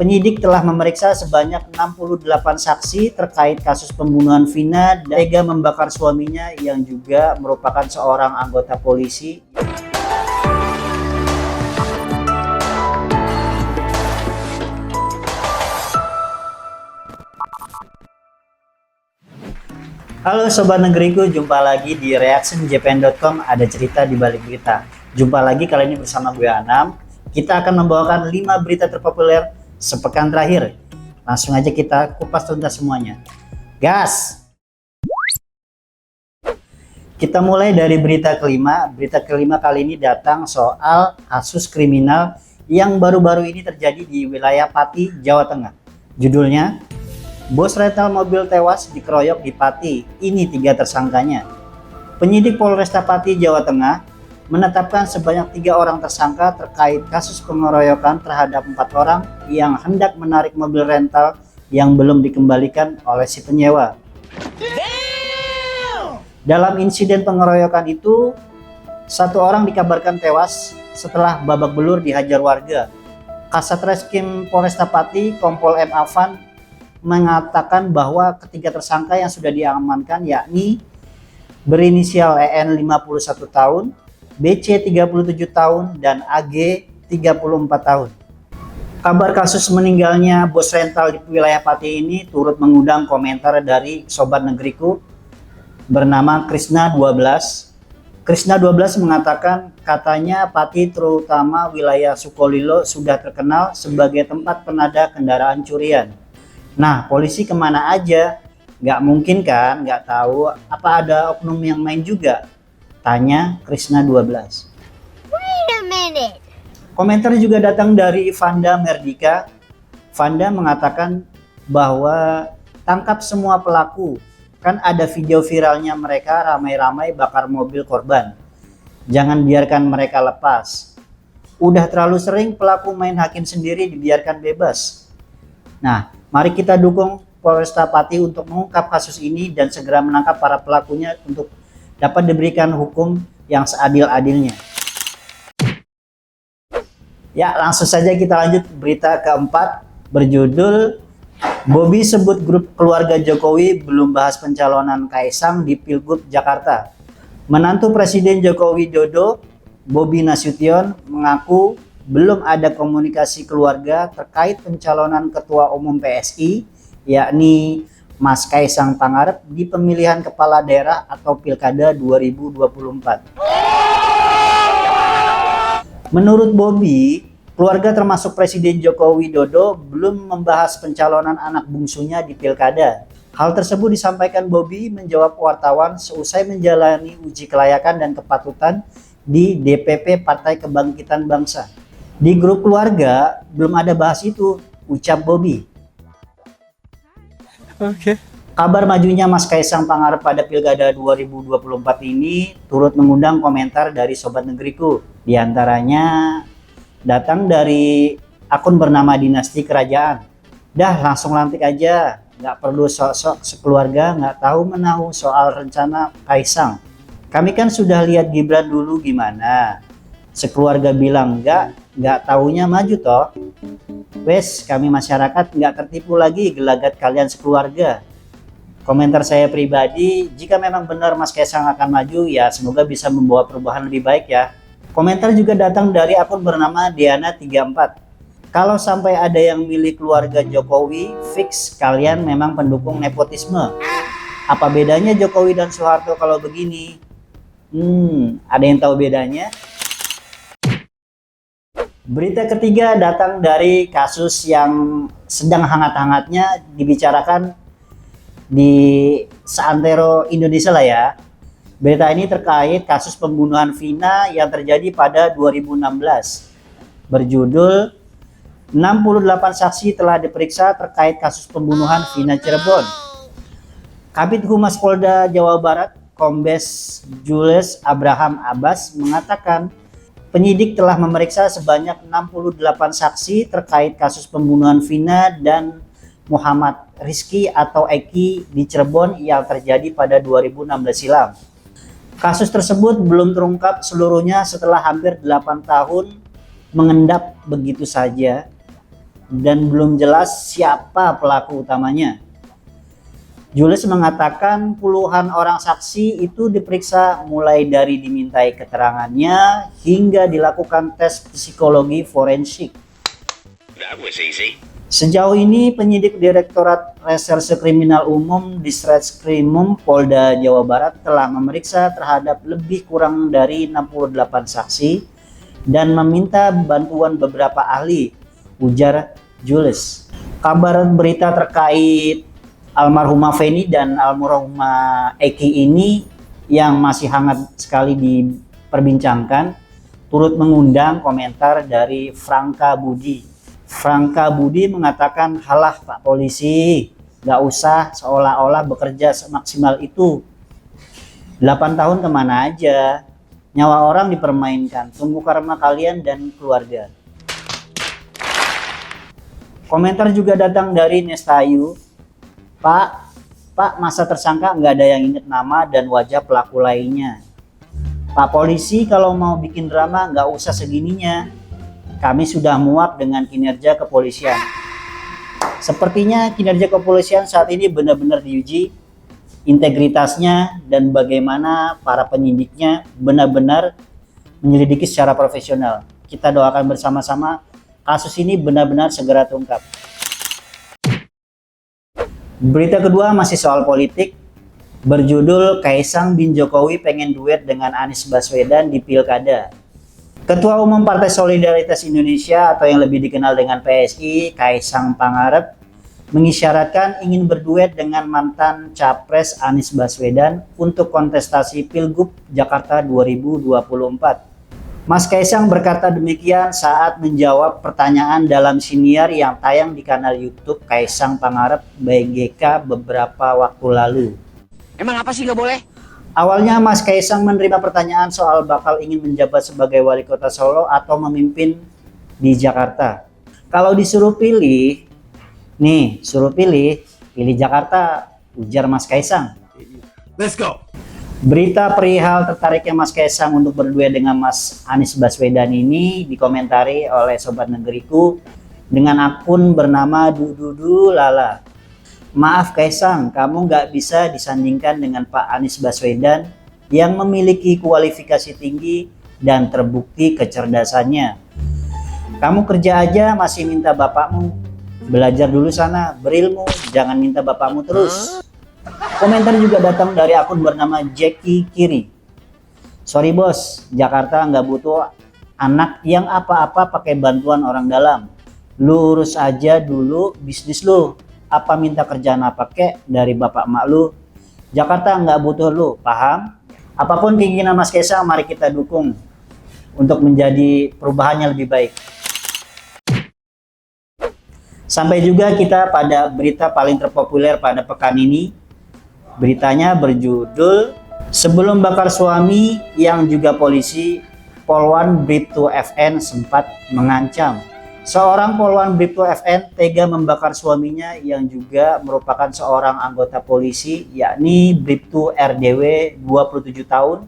Penyidik telah memeriksa sebanyak 68 saksi terkait kasus pembunuhan Vina dan tega membakar suaminya yang juga merupakan seorang anggota polisi. Halo Sobat Negeriku, jumpa lagi di reactionjpn.com. Ada cerita di balik berita. Jumpa lagi kali ini bersama gue Anam. Kita akan membawakan 5 berita terpopuler sepekan terakhir. Langsung aja kita kupas tuntas semuanya. Gas! Kita mulai dari berita kelima. Berita kelima kali ini datang soal kasus kriminal yang baru-baru ini terjadi di wilayah Pati, Jawa Tengah. Judulnya, bos rental mobil tewas dikeroyok di Pati. Ini 3 tersangkanya. Penyidik Polresta Pati, Jawa Tengah menetapkan sebanyak 3 orang tersangka terkait kasus pengeroyokan terhadap 4 orang yang hendak menarik mobil rental yang belum dikembalikan oleh si penyewa. Dalam insiden pengeroyokan itu, 1 orang dikabarkan tewas setelah babak belur dihajar warga. Kasat Reskrim Polresta Pati, Kompol M. Afan, mengatakan bahwa ketiga tersangka yang sudah diamankan yakni berinisial EN 51 tahun, BC 37 tahun, dan AG 34 tahun. Kabar kasus meninggalnya bos rental di wilayah Pati ini turut mengundang komentar dari Sobat Negeriku bernama Krisna 12. Krisna 12 mengatakan katanya Pati terutama wilayah Sukolilo sudah terkenal sebagai tempat penada kendaraan curian. Nah, polisi kemana aja? Nggak mungkin kan, nggak tahu apa ada oknum yang main juga? Tanya Krisna 12. Wait a minute. Komentar juga datang dari Vanda Merdika. Vanda mengatakan bahwa tangkap semua pelaku. Kan ada video viralnya mereka ramai-ramai bakar mobil korban. Jangan biarkan mereka lepas. Udah terlalu sering pelaku main hakim sendiri dibiarkan bebas. Nah, mari kita dukung Polresta Pati untuk mengungkap kasus ini dan segera menangkap para pelakunya untuk dapat diberikan hukum yang seadil-adilnya. Ya, langsung saja kita lanjut berita keempat berjudul Bobi sebut grup keluarga Jokowi belum bahas pencalonan Kaisang di Pilgub Jakarta. Menantu Presiden Joko Widodo, Bobi Nasution, mengaku belum ada komunikasi keluarga terkait pencalonan Ketua Umum PSI, yakni Mas Kaisang Pangarep di pemilihan kepala daerah atau Pilkada 2024. Menurut Bobi, keluarga termasuk Presiden Joko Widodo belum membahas pencalonan anak bungsunya di Pilkada. Hal tersebut disampaikan Bobi menjawab wartawan seusai menjalani uji kelayakan dan kepatutan di DPP Partai Kebangkitan Bangsa. Di grup keluarga belum ada bahas itu, ucap Bobi. Oke. Kabar majunya Mas Kaisang Pangarep pada Pilkada 2024 ini turut mengundang komentar dari Sobat Negeriku. Di antaranya datang dari akun bernama Dinasti Kerajaan. Dah langsung lantik aja, nggak perlu sok-sok sekeluarga nggak tahu menahu soal rencana Kaisang. Kami kan sudah lihat Gibran dulu gimana. Sekeluarga bilang nggak taunya maju toh. Wes, kami masyarakat nggak tertipu lagi gelagat kalian sekeluarga. Komentar saya pribadi, jika memang benar Mas Kaisang akan maju, ya semoga bisa membawa perubahan lebih baik ya. Komentar juga datang dari akun bernama Diana34. Kalau sampai ada yang milih keluarga Jokowi, fix kalian memang pendukung nepotisme. Apa bedanya Jokowi dan Soeharto kalau begini? Ada yang tahu bedanya? Berita ketiga datang dari kasus yang sedang hangat-hangatnya dibicarakan di seantero Indonesia lah ya. Berita ini terkait kasus pembunuhan Vina yang terjadi pada 2016. Berjudul 68 saksi telah diperiksa terkait kasus pembunuhan Vina Cirebon. Kabid Humas Polda Jawa Barat, Kombes Jules Abraham Abbas mengatakan penyidik telah memeriksa sebanyak 68 saksi terkait kasus pembunuhan Vina dan Muhammad Rizky atau Eki di Cirebon yang terjadi pada 2016 silam. Kasus tersebut belum terungkap seluruhnya setelah hampir 8 tahun mengendap begitu saja. dan belum jelas siapa pelaku utamanya. Jules mengatakan puluhan orang saksi itu diperiksa mulai dari dimintai keterangannya hingga dilakukan tes psikologi forensik. That was easy. Sejauh ini penyidik Direktorat Reserse Kriminal Umum Ditreskrimum Polda Jawa Barat telah memeriksa terhadap lebih kurang dari 68 saksi dan meminta bantuan beberapa ahli, ujar Jules. Kabar berita terkait almarhumah Feni dan almarhumah Eki ini yang masih hangat sekali diperbincangkan turut mengundang komentar dari Franka Budi. Franka Budi mengatakan, halah Pak Polisi, gak usah seolah-olah bekerja semaksimal itu. 8 tahun kemana aja? Nyawa orang dipermainkan, tunggu karma kalian dan keluarga. Komentar juga datang dari Nestayu. Pak, masa tersangka nggak ada yang ingat nama dan wajah pelaku lainnya. Pak Polisi kalau mau bikin drama nggak usah segininya. Kami sudah muak dengan kinerja kepolisian. Sepertinya kinerja kepolisian saat ini benar-benar diuji integritasnya dan bagaimana para penyidiknya benar-benar menyelidiki secara profesional. Kita doakan bersama-sama kasus ini benar-benar segera terungkap. Berita kedua masih soal politik, berjudul Kaisang bin Jokowi pengen duet dengan Anies Baswedan di Pilkada. Ketua Umum Partai Solidaritas Indonesia atau yang lebih dikenal dengan PSI, Kaisang Pangarep, mengisyaratkan ingin berduet dengan mantan Capres Anies Baswedan untuk kontestasi Pilgub Jakarta 2024. Mas Kaisang berkata demikian saat menjawab pertanyaan dalam siniar yang tayang di kanal YouTube Kaisang Pangarep BGK beberapa waktu lalu. Emang apa sih nggak boleh? Awalnya Mas Kaisang menerima pertanyaan soal bakal ingin menjabat sebagai wali kota Solo atau memimpin di Jakarta. Kalau disuruh pilih, pilih Jakarta, ujar Mas Kaisang. Let's go. Berita perihal tertariknya Mas Kaisang untuk berduet dengan Mas Anies Baswedan ini dikomentari oleh Sobat Negeriku dengan akun bernama Dududu Lala. Maaf Kaisang, kamu nggak bisa disandingkan dengan Pak Anies Baswedan yang memiliki kualifikasi tinggi dan terbukti kecerdasannya. Kamu kerja aja masih minta bapakmu. Belajar dulu sana, berilmu, jangan minta bapakmu terus. Komentar juga datang dari akun bernama Jackie Kiri. Sorry bos, Jakarta nggak butuh anak yang apa-apa pakai bantuan orang dalam. Lu urus aja dulu bisnis lu. Apa minta kerjaan apa kek dari bapak mak lu. Jakarta nggak butuh lu, paham? Apapun keinginan Mas Kaisang, mari kita dukung untuk menjadi perubahannya lebih baik. Sampai juga kita pada berita paling terpopuler pada pekan ini. Beritanya berjudul Sebelum Bakar Suami yang juga polisi, Polwan Bribtu FN sempat mengancam. Seorang Polwan Bribtu FN tega membakar suaminya yang juga merupakan seorang anggota polisi, yakni Bribtu RDW 27 tahun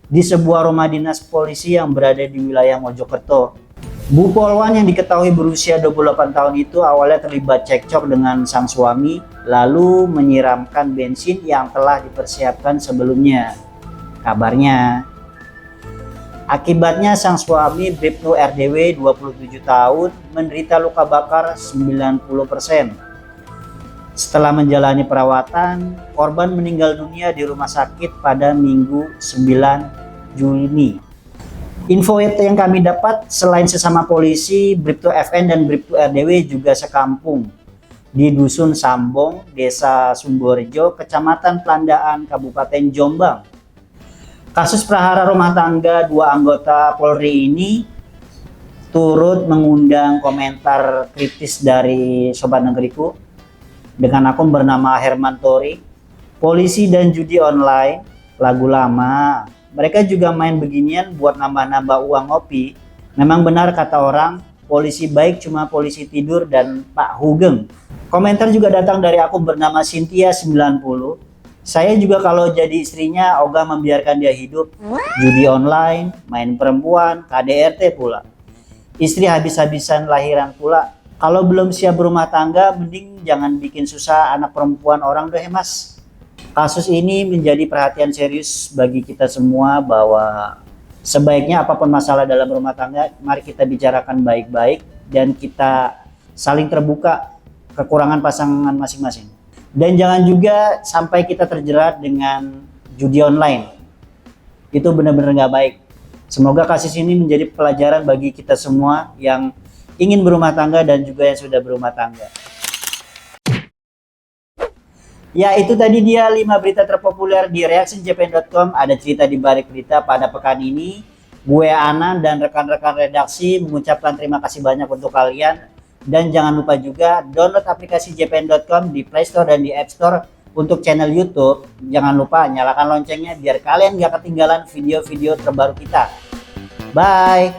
di sebuah rumah dinas polisi yang berada di wilayah Mojokerto. Bu Polwan yang diketahui berusia 28 tahun itu awalnya terlibat cekcok dengan sang suami lalu menyiramkan bensin yang telah dipersiapkan sebelumnya. Kabarnya akibatnya sang suami Bribtu RDW 27 tahun menderita luka bakar 90%. Setelah menjalani perawatan, korban meninggal dunia di rumah sakit pada Minggu 9 Juni. Info yang kami dapat, selain sesama polisi, Bribtu FN dan Bribtu RDW juga sekampung di Dusun Sambong, Desa Sumberjo, Kecamatan Plandaan, Kabupaten Jombang. Kasus prahara rumah tangga dua anggota Polri ini turut mengundang komentar kritis dari Sobat Negeriku dengan akun bernama Herman Tori. Polisi dan judi online, lagu lama. Mereka juga main beginian buat nambah-nambah uang ngopi. Memang benar kata orang, polisi baik cuma polisi tidur dan Pak Hugeng. Komentar juga datang dari akun bernama Cynthia 90. Saya juga kalau jadi istrinya ogah membiarkan dia hidup. Judi online, main perempuan, KDRT pula. Istri habis-habisan lahiran pula. Kalau belum siap berumah tangga, mending jangan bikin susah anak perempuan orang deh mas. Kasus ini menjadi perhatian serius bagi kita semua bahwa sebaiknya apapun masalah dalam rumah tangga, mari kita bicarakan baik-baik dan kita saling terbuka kekurangan pasangan masing-masing. Dan jangan juga sampai kita terjerat dengan judi online. Itu benar-benar nggak baik. Semoga kasus ini menjadi pelajaran bagi kita semua yang ingin berumah tangga dan juga yang sudah berumah tangga. Ya, itu tadi dia 5 berita terpopuler di reactionjepang.com. Ada cerita di balik berita pada pekan ini. Gue Anan dan rekan-rekan redaksi mengucapkan terima kasih banyak untuk kalian. Dan jangan lupa juga download aplikasi jepang.com di Play Store dan di App Store untuk channel YouTube. Jangan lupa nyalakan loncengnya biar kalian gak ketinggalan video-video terbaru kita. Bye!